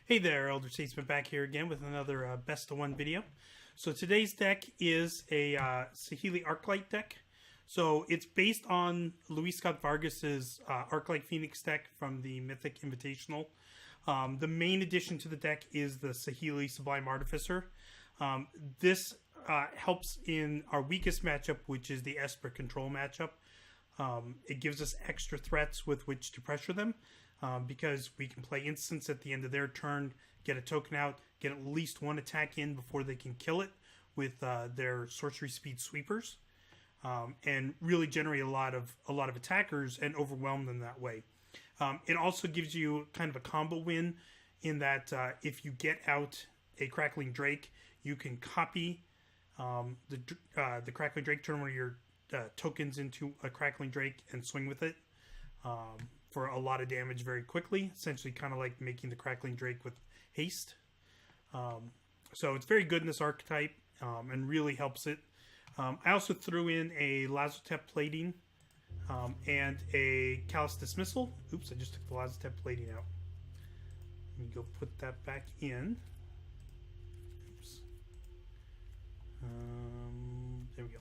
Hey there, Elder Statesman back here again with another best of one video. So today's deck is a Saheeli Arclight deck. So it's based on Luis Scott Vargas's Arclight Phoenix deck from the Mythic Invitational. The main addition to the deck is the Saheeli Sublime Artificer. This helps in our weakest matchup, which is the Esper control matchup. It gives us extra threats with which to pressure them. Because we can play instants at the end of their turn, get a token out, get at least one attack in before they can kill it with their sorcery speed sweepers, and really generate a lot of attackers and overwhelm them that way. It also gives you kind of a combo win in that if you get out a Crackling Drake, you can copy the Crackling Drake, turn one of your tokens into a Crackling Drake and swing with it. For a lot of damage very quickly, essentially kind of like making the Crackling Drake with haste. So it's very good in this archetype and really helps it. I also threw in a Lazotep Plating and a Callous Dismissal. Oops, I just took the Lazotep Plating out. Let me go put that back in. Oops. There we go.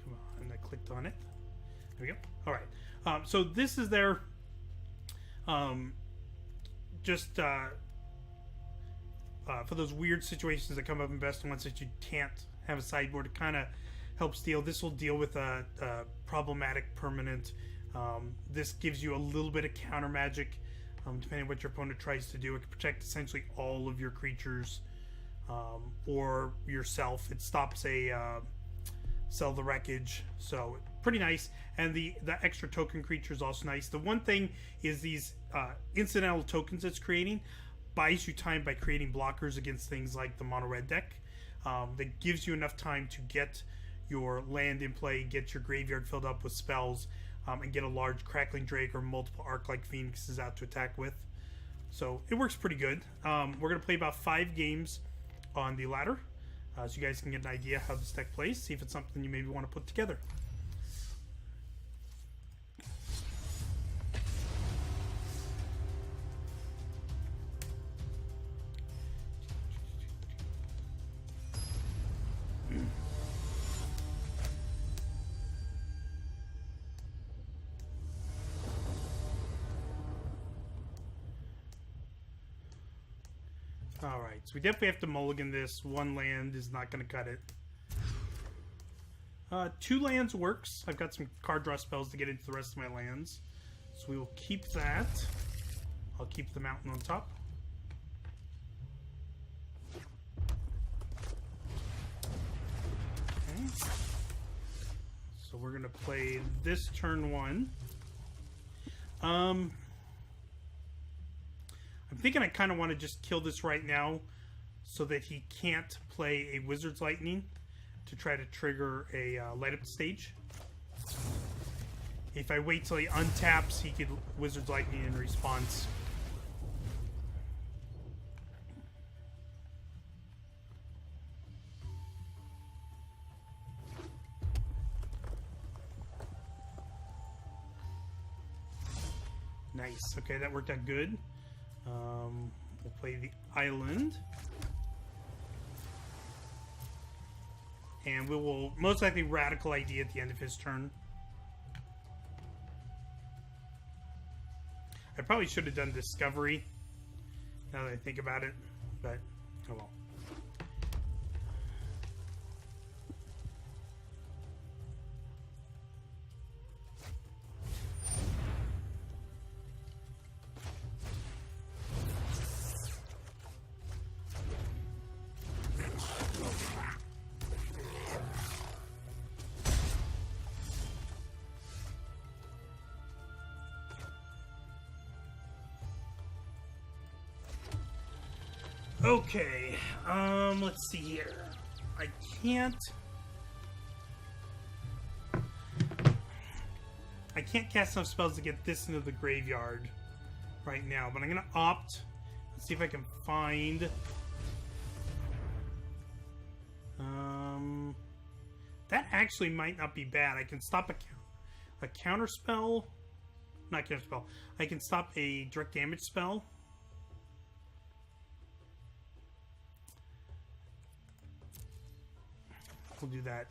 Come on, I clicked on it. There we go. All right. So this is their for those weird situations that come up in best ones that you can't have a sideboard. It kind of helps deal. This will deal with a problematic permanent. This gives you a little bit of counter magic, depending on what your opponent tries to do. It can protect essentially all of your creatures or yourself. It stops a sell the wreckage, so pretty nice. And the extra token creature is also nice. The one thing is these incidental tokens it's creating buys you time by creating blockers against things like the mono red deck. That gives you enough time to get your land in play, get your graveyard filled up with spells, and get a large Crackling Drake or multiple Arclight Phoenixes out to attack with. So it works pretty good. We're going to play about 5 games on the ladder, so you guys can get an idea how this deck plays, see if it's something you maybe want to put together. Alright, so we definitely have to mulligan this. 1 land is not going to cut it. 2 lands works. I've got some card draw spells to get into the rest of my lands. So we will keep that. I'll keep the mountain on top. Okay. So we're going to play this turn 1. I'm thinking I kind of want to just kill this right now so that he can't play a Wizard's Lightning to try to trigger a light up stage. If I wait till he untaps, he could Wizard's Lightning in response. Nice. Okay, that worked out good. We'll play the island. And we will most likely Radical ID at the end of his turn. I probably should have done Discovery, now that I think about it, but oh well. Okay, let's see here. I can't cast enough spells to get this into the graveyard right now, but I'm gonna opt. Let's see if I can find that actually might not be bad. I can stop a counter spell. Not counter spell. I can stop a direct damage spell we'll do that.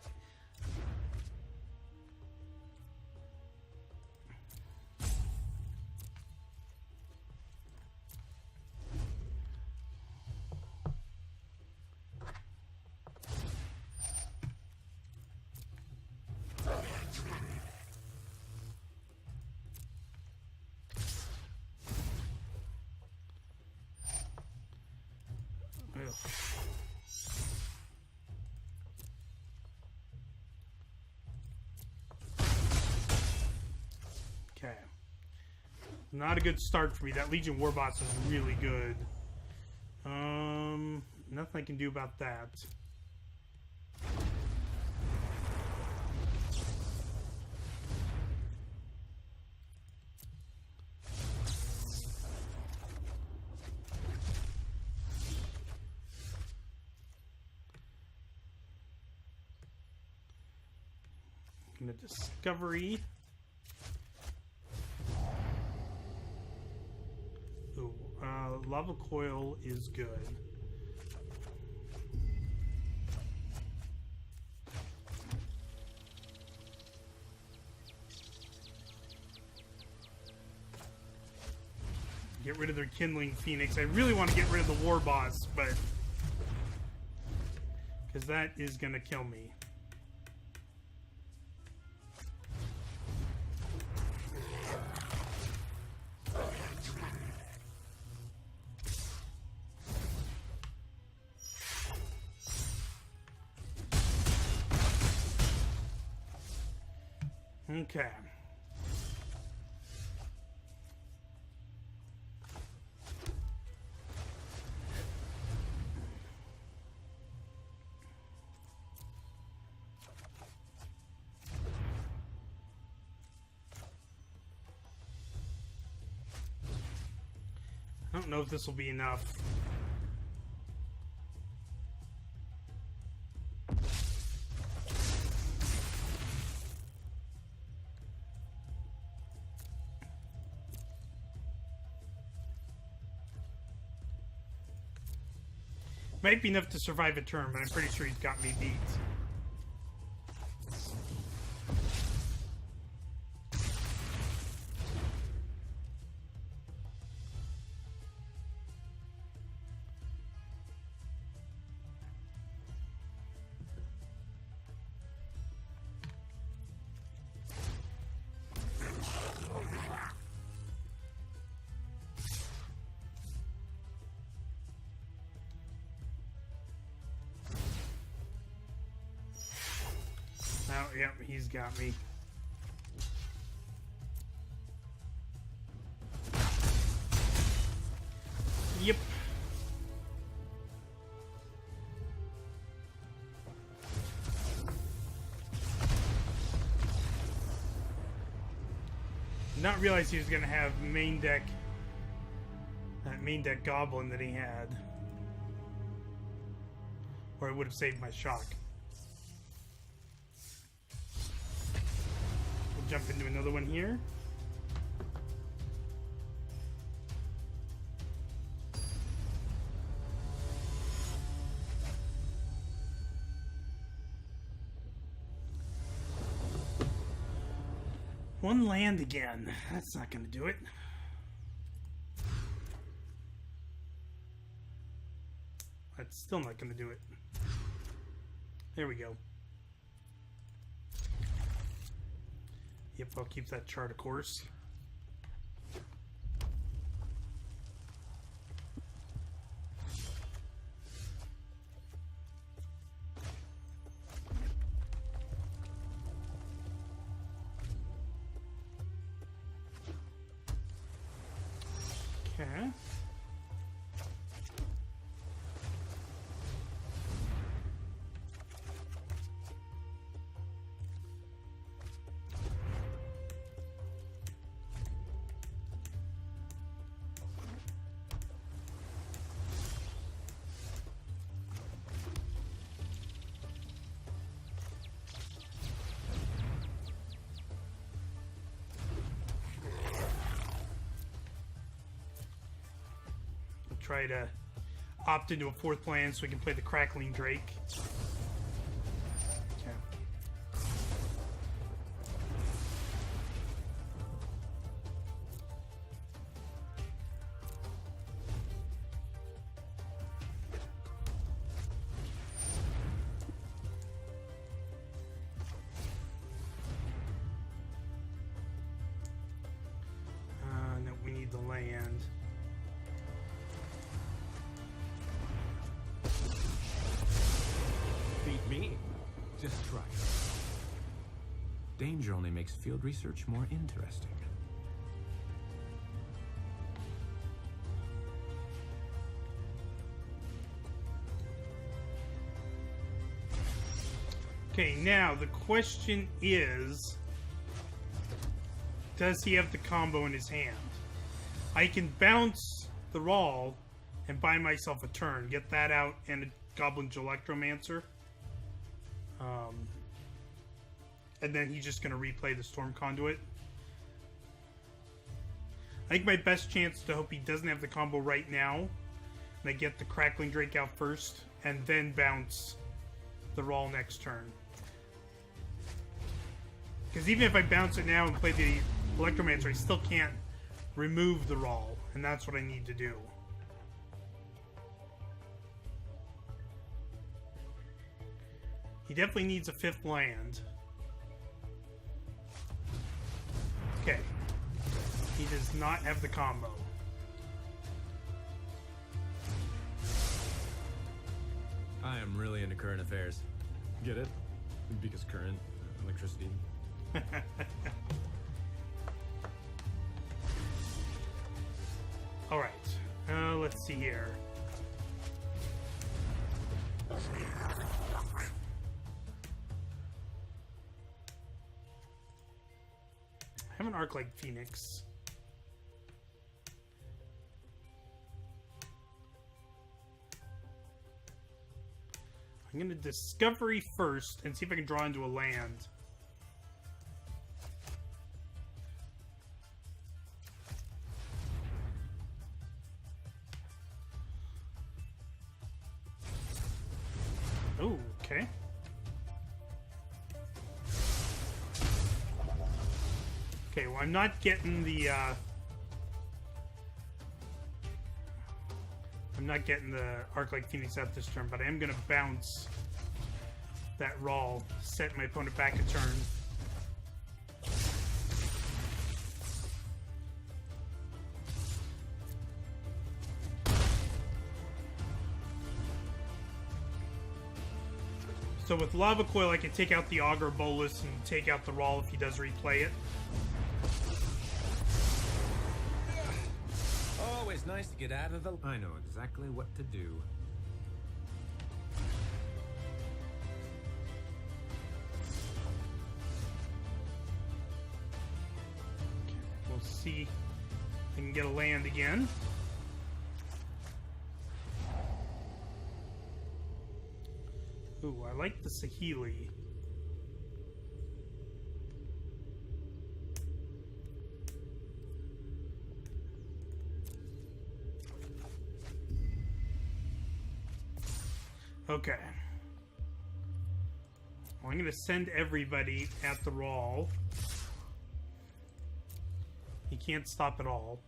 Okay. Not a good start for me. That Legion Warboss is really good. Nothing I can do about that. And a discovery. Ooh, Lava Coil is good. Get rid of their Kindling Phoenix. I really want to get rid of the War Boss, but because that is going to kill me. Okay. I don't know if this will be enough. Might be enough to survive a turn, but I'm pretty sure he's got me beat. Oh, yep, he's got me. Yep. Not realize he was going to have main deck, that main deck Goblin that he had. Or it would have saved my shock. Jump into another one here. One land again. That's not going to do it. That's still not going to do it. There we go. Yep, I'll keep that chart, of course. Okay. Try to opt into a fourth land so we can play the Crackling Drake. Just try it. Danger only makes field research more interesting. Okay, now the question is, does he have the combo in his hand? I can bounce the Rawl and buy myself a turn, get that out, and a Goblin Electromancer. And then he's just going to replay the Storm Conduit. I think my best chance, to hope he doesn't have the combo right now, and I get the Crackling Drake out first, and then bounce the Rawl next turn. Because even if I bounce it now and play the Electromancer, I still can't remove the Rawl, and that's what I need to do. He definitely needs a 5th land. Okay. He does not have the combo. I am really into current affairs. Get it? Because current, electricity. Alright. Let's see here. I have an Arclight Phoenix. I'm going to Discovery first and see if I can draw into a land. Oh, okay. Okay, well, I'm not getting the, I'm not getting the Arclight Phoenix out this turn, but I am going to bounce that Rawl, set my opponent back a turn. So with Lava Coil, I can take out the Augur Bolus and take out the Rawl if he does replay it. Always nice to get out of the... I know exactly what to do. We'll see if I can get a land again. Ooh, I like the Saheeli. Okay. Well, I'm going to send everybody at the Rawl. He can't stop at all.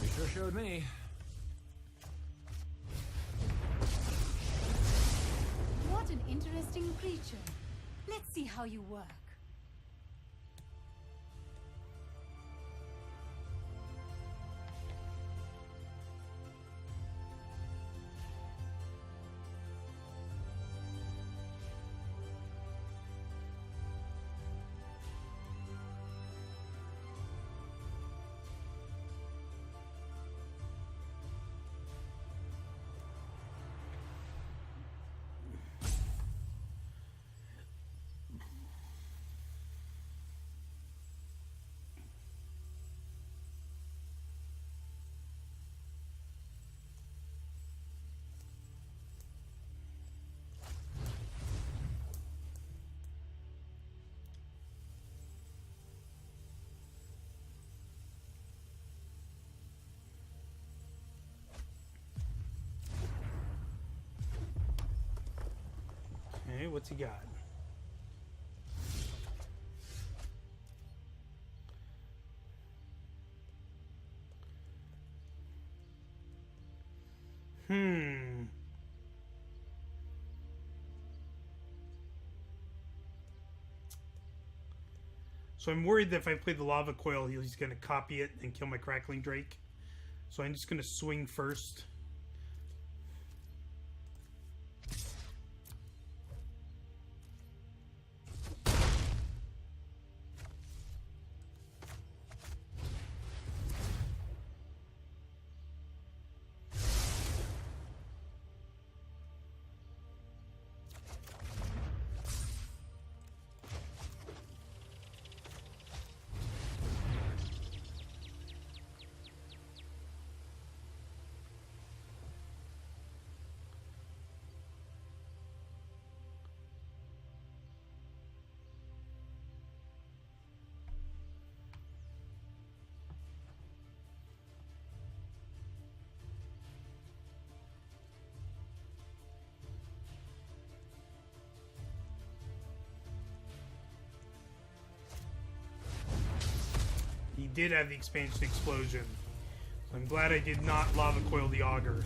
You sure showed me. What an interesting creature. Let's see how you work. Okay, what's he got? So I'm worried that if I play the Lava Coil, he's going to copy it and kill my Crackling Drake. So I'm just going to swing first. did have the expansion explosion. So I'm glad I did not Lava Coil the Augur.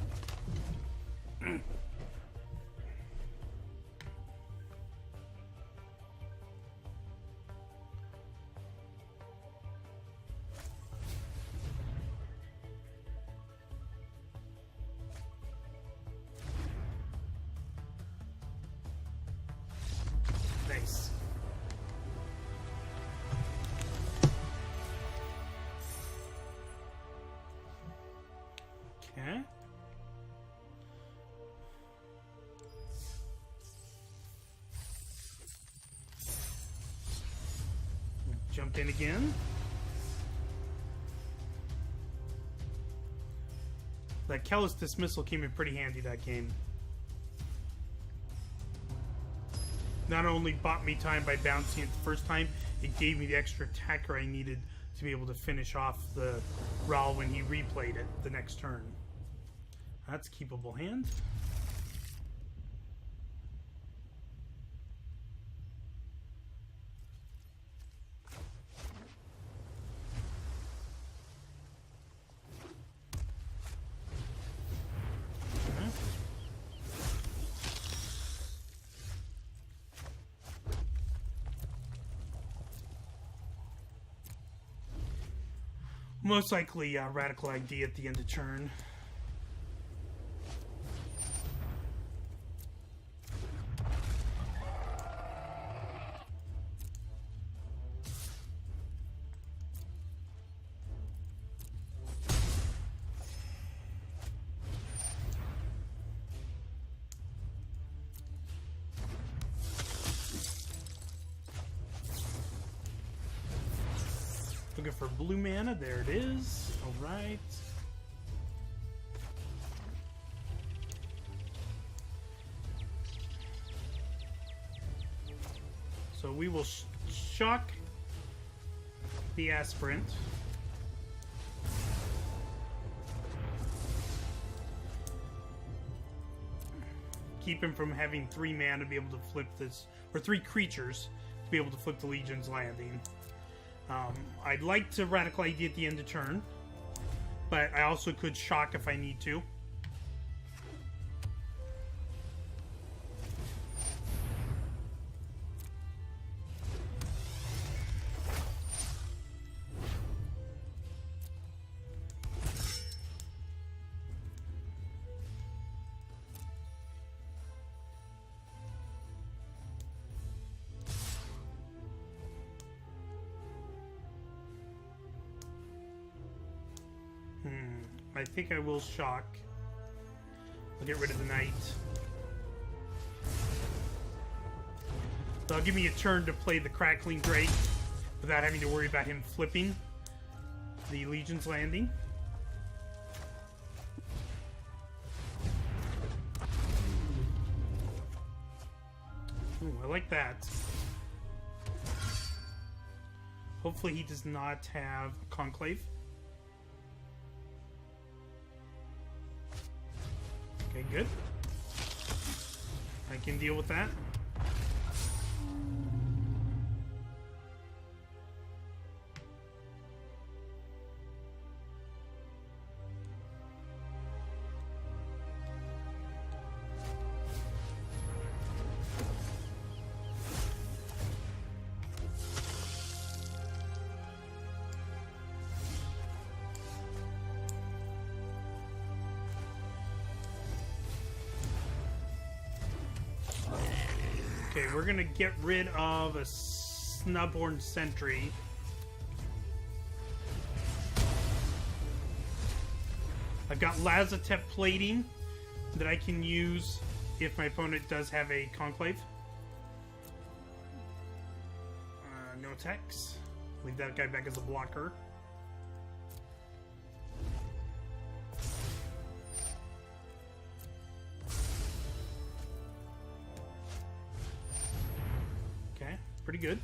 Nice. Okay. Jump in again. That Callous Dismissal came in pretty handy that game. Not only bought me time by bouncing it the first time, it gave me the extra attacker I needed to be able to finish off the Raul when he replayed it the next turn. That's keepable hand. Most likely Radical ID at the end of turn. Looking for blue mana. There it is. All right. So we will shock the aspirant. Keep him from having 3 mana to be able to flip this, or 3 creatures to be able to flip the Legion's Landing. I'd like to Radical ID at the end of turn, but I also could shock if I need to. I think I will shock. I'll get rid of the knight. That'll give me a turn to play the Crackling Drake without having to worry about him flipping the Legion's Landing. Ooh, I like that. Hopefully he does not have a Conclave. Okay, good. I can deal with that. Okay, we're gonna get rid of a Snubhorn Sentry. I've got Lazotep Plating that I can use if my opponent does have a Conclave. No attacks. Leave that guy back as a blocker. Pretty good.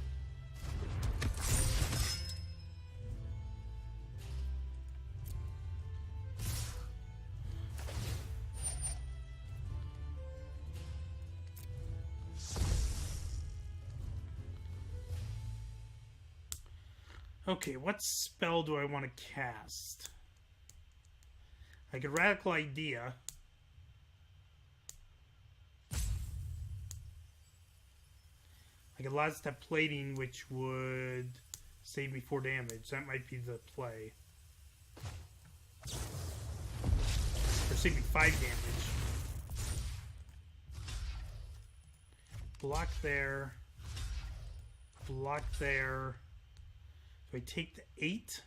Okay, what spell do I want to cast? I could Radical Idea. I could Lazotep Plating, which would save me 4 damage. That might be the play. Or save me 5 damage. Block there. Block there. Do I take the 8?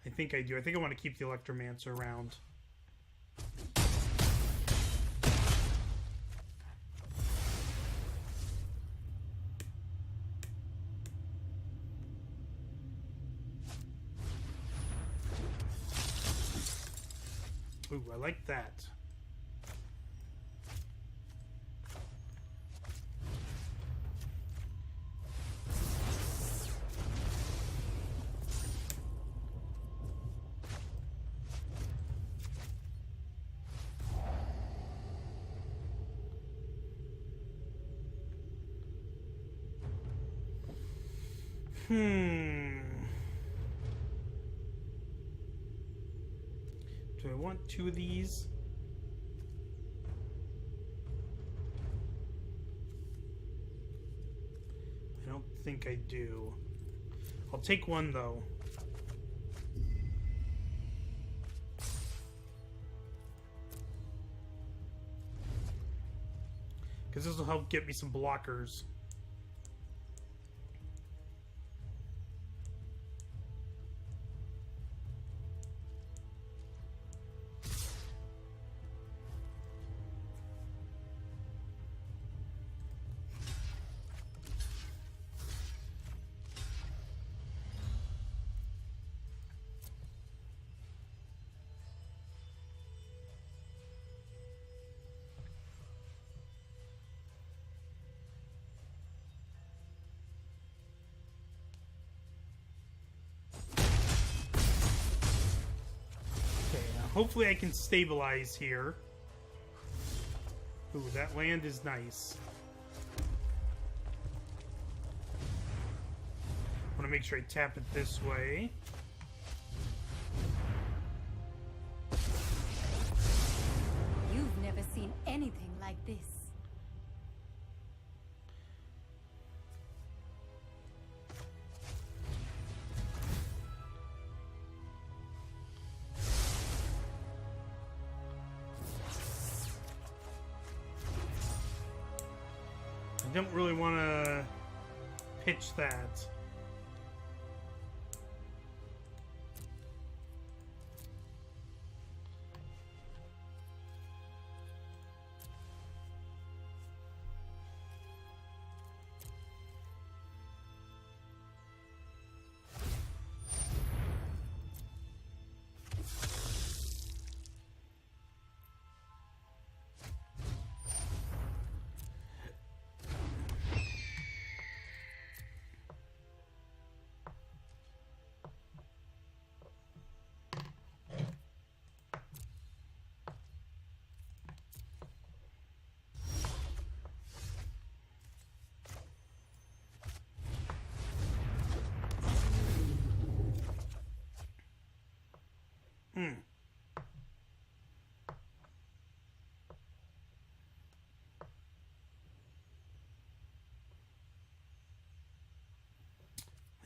I think I do. I think I want to keep the Electromancer around. Ooh, I like that. Do I want 2 of these? I don't think I do. I'll take 1 though. Because this will help get me some blockers. Hopefully I can stabilize here. Ooh, that land is nice. I want to make sure I tap it this way. You've never seen anything like this. I don't really want to pitch that.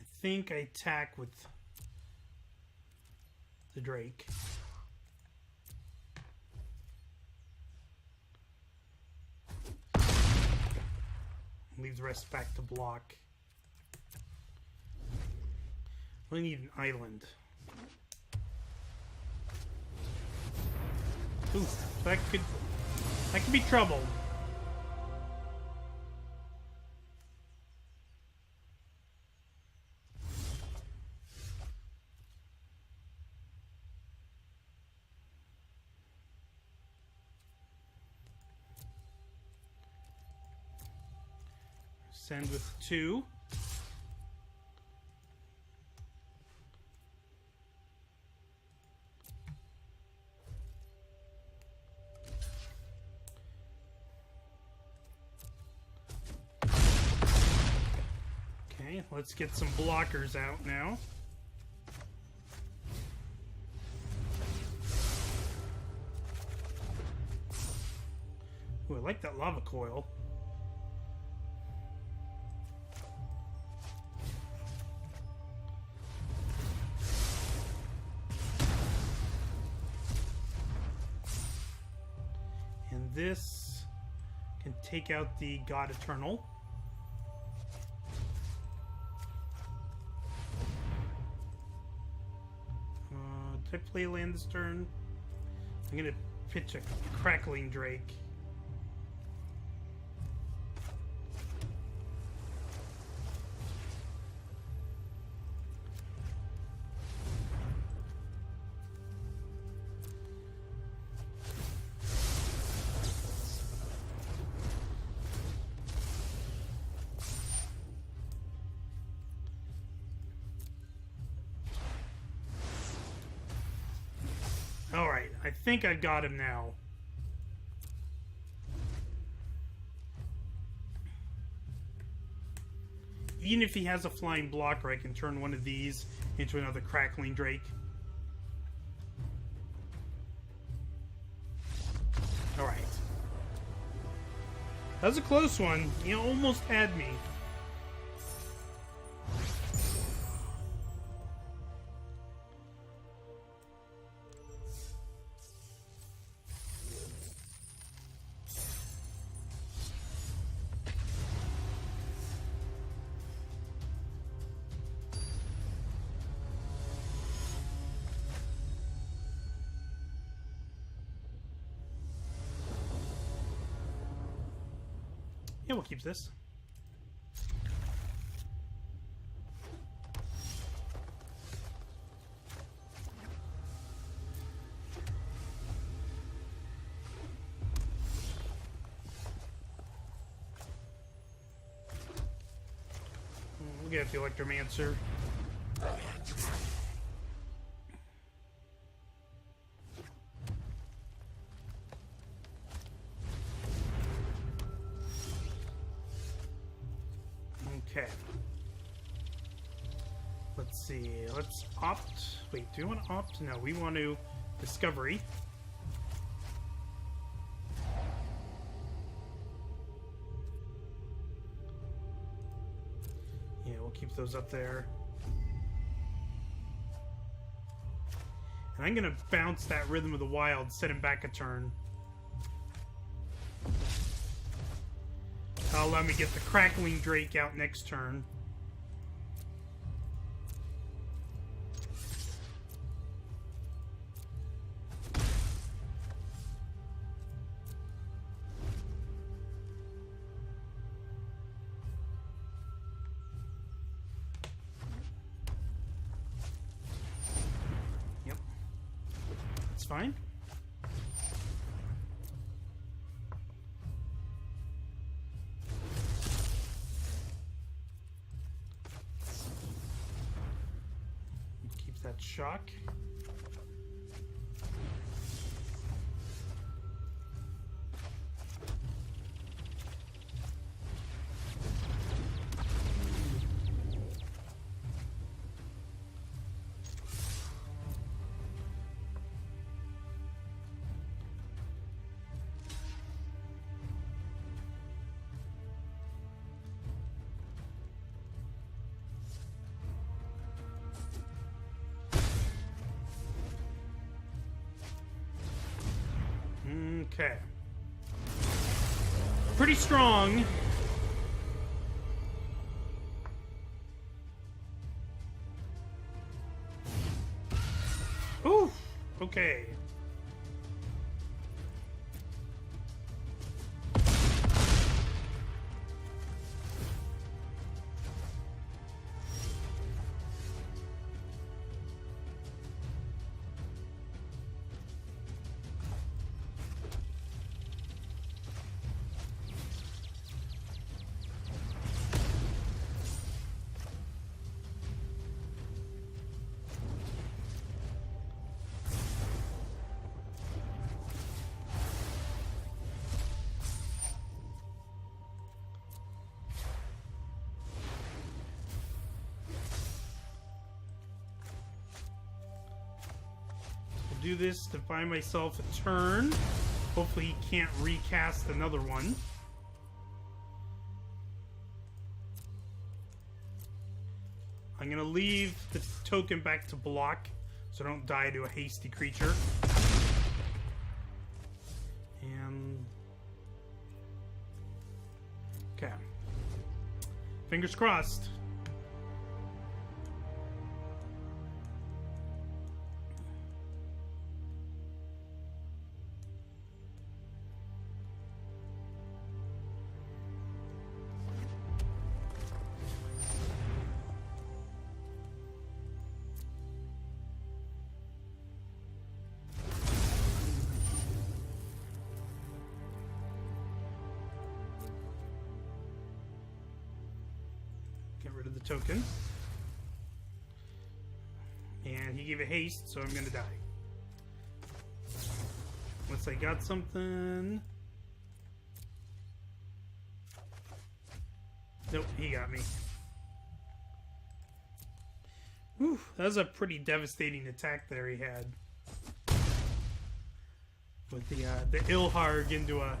I think I attack with the Drake. Leave the rest back to block. I need an island. Ooh, that could be trouble. Send with 2. Okay. Okay, let's get some blockers out now. Ooh, I like that Lava Coil. And this can take out the God Eternal. Did I play land this turn? I'm gonna pitch a Crackling Drake. Alright, I think I got him now. Even if he has a flying blocker, I can turn one of these into another Crackling Drake. Alright. That was a close one. You almost had me. Yeah, we'll keep this. We'll get the Electromancer. Okay. Let's see. Let's opt. Wait, do we want to opt? No, we want to Discovery. Yeah, we'll keep those up there. And I'm going to bounce that Rhythm of the Wild, set him back a turn. That'll allow me to get the Crackling Drake out next turn. Yep. That's fine. That shock. Okay. Pretty strong. Ooh, okay. do this to buy myself a turn. Hopefully he can't recast another one. I'm gonna leave the token back to block so I don't die to a hasty creature. And okay. Fingers crossed. Get rid of the token. And he gave a haste, so I'm gonna die. Unless I got something. Nope, he got me. Whew, that was a pretty devastating attack there he had. With the Ilharg into a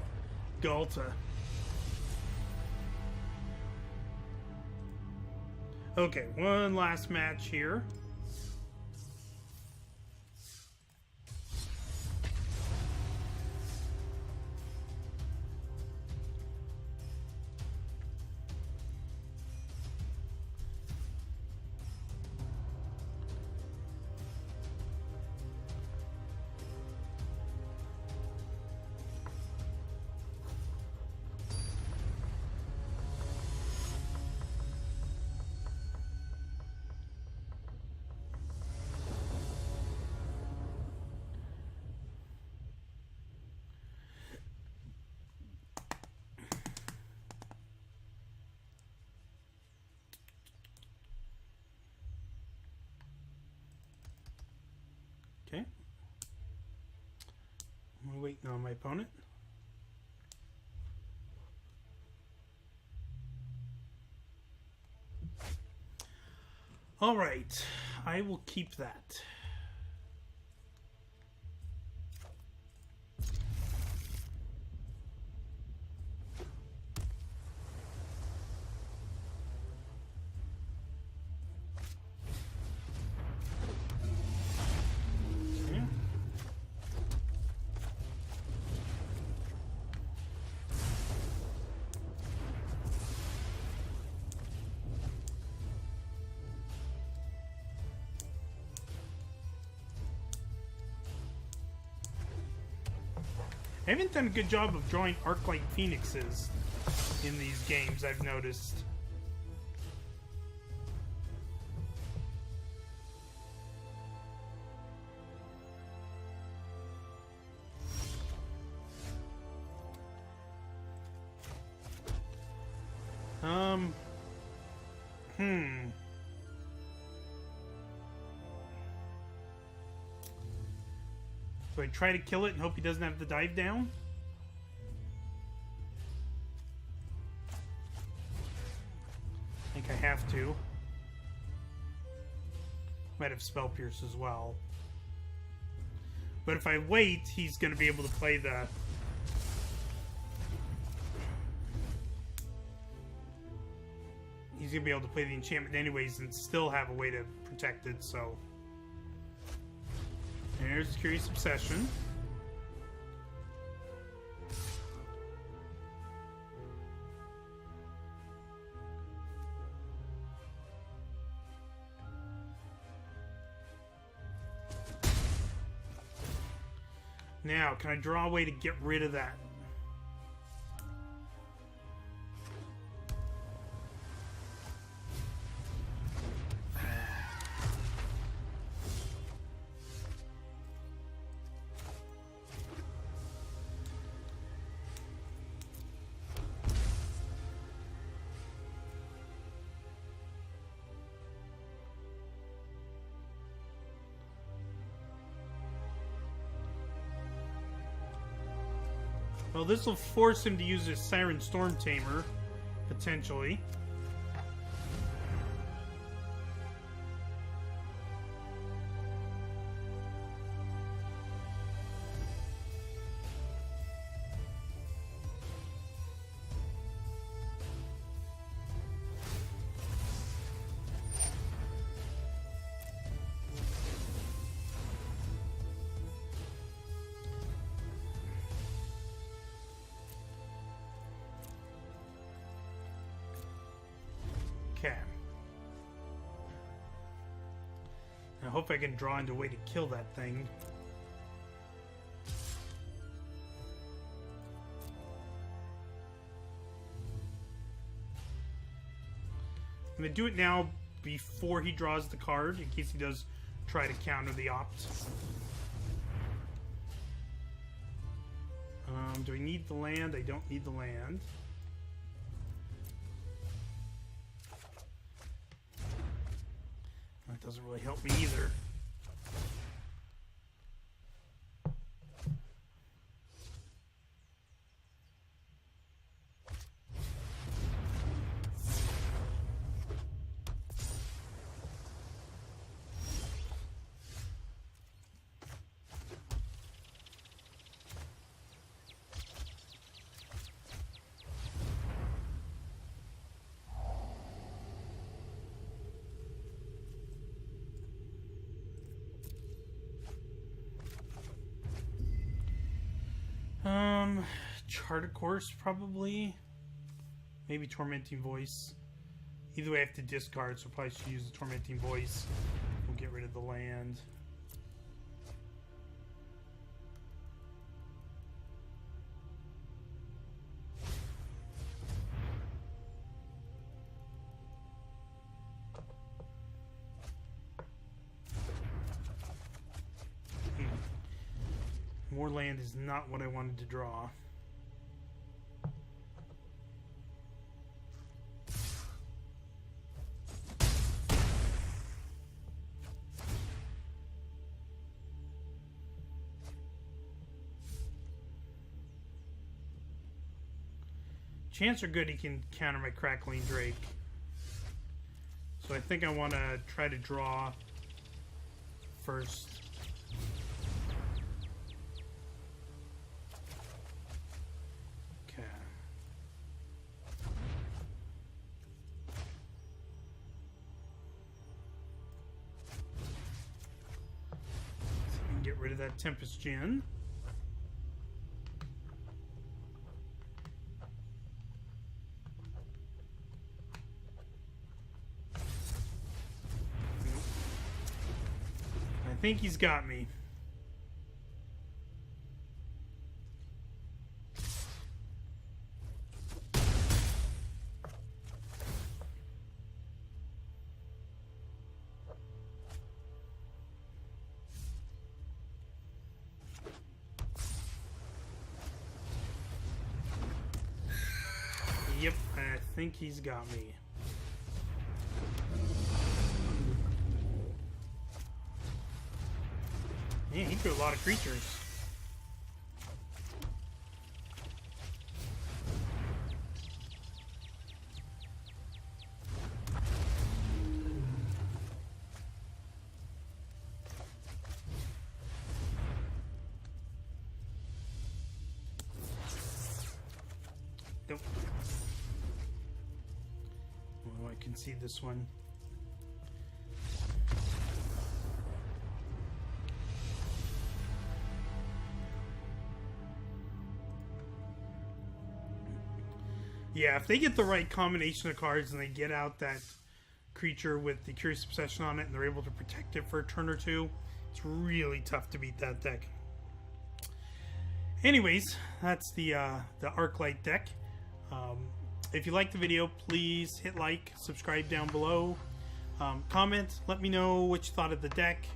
Galta. Okay, one last match here. Okay. I'm waiting on my opponent. All right, I will keep that. I haven't done a good job of drawing Arclight Phoenixes in these games, I've noticed. Do I try to kill it and hope he doesn't have the dive down? I think I have to. Might have Spell Pierce as well. But if I wait, he's going to be able to play the... He's going to be able to play the enchantment anyways and still have a way to protect it, so... There's Curious Obsession. Now, can I draw a way to get rid of that? Well, this will force him to use his Siren Storm Tamer, potentially. Okay. I hope I can draw into a way to kill that thing. I'm going to do it now before he draws the card, in case he does try to counter the opt. Do I need the land? I don't need the land. That doesn't really help me either. Charted Course, probably. Maybe Tormenting Voice. Either way, I have to discard, so I probably should use the Tormenting Voice. We'll get rid of the land. More land is not what I wanted to draw. Chance are good he can counter my Crackling Drake. So I think I want to try to draw first. Okay. So I can get rid of that Tempest Gin. I think he's got me. Yep, I think he's got me. Yeah, he drew a lot of creatures. Nope. Oh, I can see this one. Yeah, if they get the right combination of cards and they get out that creature with the Curious Obsession on it and they're able to protect it for a turn or two, it's really tough to beat that deck. Anyways, that's the Arclight deck. If you liked the video, please hit like, subscribe down below, comment, let me know what you thought of the deck,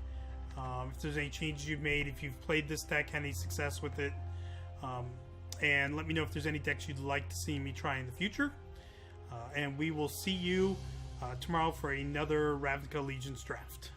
if there's any changes you've made, if you've played this deck, had any success with it. And let me know if there's any decks you'd like to see me try in the future. And we will see you tomorrow for another Ravnica Legions draft.